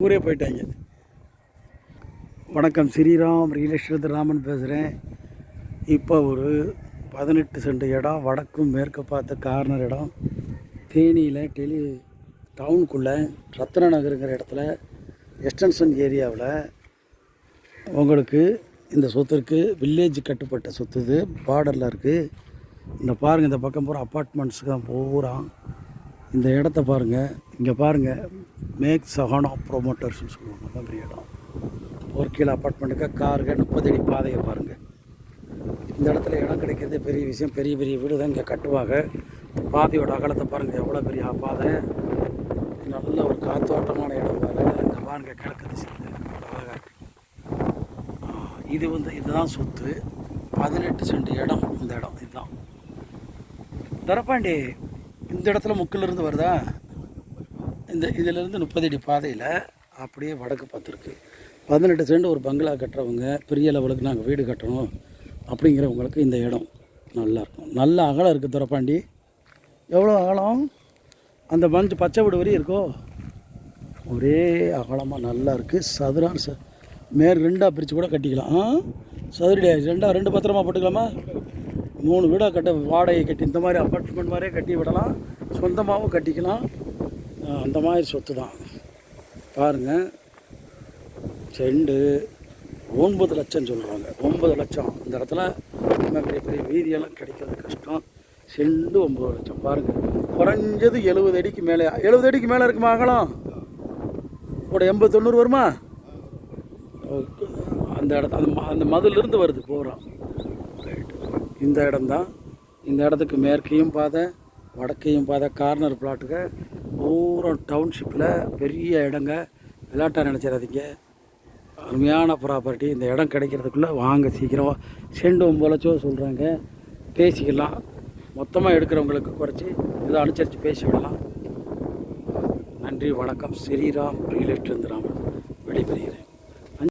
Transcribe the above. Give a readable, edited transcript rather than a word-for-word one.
ஊரே போயிட்டாங்க. வணக்கம், ஸ்ரீராம் ரியல் எஸ்டேட் ராமன் பேசுகிறேன். இப்போ ஒரு 18 சென்ட் இடம், வடக்கும் மேற்கு பார்த்த கார்னர் இடம், தேனியில் டவுனுக்குள்ளே ரத்ன நகருங்கிற இடத்துல எக்ஸ்டென்ஷன் ஏரியாவில் உங்களுக்கு இந்த சொத்து இருக்குது. வில்லேஜ் கட்டுப்பட்ட சொத்து, இது பார்டரில் இருக்குது. இந்த பாருங்கள், இந்த பக்கம் பூரா அப்பார்ட்மெண்ட்ஸுக்கு தான் பூரா. இந்த இடத்த பாருங்கள், இங்கே பாருங்கள், மேக் சஹானா ப்ரொமோட்டர்ஸ்னு சொல்லுவாங்க. ரொம்ப பெரிய இடம். ஒரு கீழே அப்பார்ட்மெண்ட்டுக்கு காருங்க 30 அடி பாதையை பாருங்கள். இந்த இடத்துல இடம் கிடைக்கிறது பெரிய விஷயம். பெரிய பெரிய வீடு தான் இங்கே கட்டுவாங்க. பாதையோட அகலத்தை பாருங்கள், எவ்வளோ பெரிய பாதை. நல்ல ஒரு காத்தோட்டமான இடம் வேறு. இங்கே பாருங்கள், கிழக்கு திசையில் அழகாக இருக்குது. இதுதான் சொத்து. 18 சென்ட் இடம். இந்த இடம் இதுதான் தரப்பாண்டி. இந்த இடத்துல முக்கிலிருந்து வருதா, இதிலேருந்து 30 அடி பாதையில் அப்படியே வடக்கு பார்த்துருக்கு. 18 சென்ட் ஒரு பங்களா கட்டுறவங்க, பெரிய லெவலுக்கு நாங்கள் வீடு கட்டணும் அப்படிங்கிறவங்களுக்கு இந்த இடம் நல்லாயிருக்கும். நல்ல அகலம் இருக்குது துரப்பாண்டி. எவ்வளோ அகலம்? அந்த பச்சை வீடு வரையும் இருக்கோ, ஒரே அகலமாக நல்லா இருக்குது. சதுரான் மேல் 2ஆக பிரித்து கூட கட்டிக்கலாம். சதுரடி 2 பத்திரமா போட்டுக்கலாமா? 3 வீடாக கட்ட, வாடகை கட்டி, இந்த மாதிரி அப்பார்ட்மெண்ட் மாதிரியே கட்டி விடலாம், சொந்தமாகவும் கட்டிக்கலாம். அந்த மாதிரி சொத்து தான். பாருங்கள், செண்டு 9 லட்சம் சொல்கிறாங்க. 9 லட்சம். இந்த இடத்துல இன்னும் பெரிய பெரிய வீதியெல்லாம் கிடைக்கிறது கஷ்டம். செண்டு 9 லட்சம். பாருங்கள், குறைஞ்சது 70 அடிக்கு மேலே. 70 அடிக்கு மேலே இருக்குமா அகலம்? கூட 80-90 வருமா? அந்த இடத்த அந்த மதிலிருந்து வருது பூரா. இந்த இடம்தான். இந்த இடத்துக்கு மேற்கையும் பாதை, வடக்கையும் பாதை, கார்னர் பிளாட்டுக்கு பூரா டவுன்ஷிப்பில் பெரிய இடங்க. விளையாட்டாக நினச்சிடாதீங்க, அருமையான ப்ராப்பர்ட்டி. இந்த இடம் கிடைக்கிறதுக்குள்ளே வாங்க சீக்கிரம். செண்டு 9 லட்சம் சொல்கிறாங்க, பேசிக்கலாம். மொத்தமாக எடுக்கிறவங்களுக்கு குறைச்சி ஏதோ அனுசரித்து பேசி விடலாம். நன்றி, வணக்கம். Sriram real estate Raman வெளிப்பெறுகிறேன்.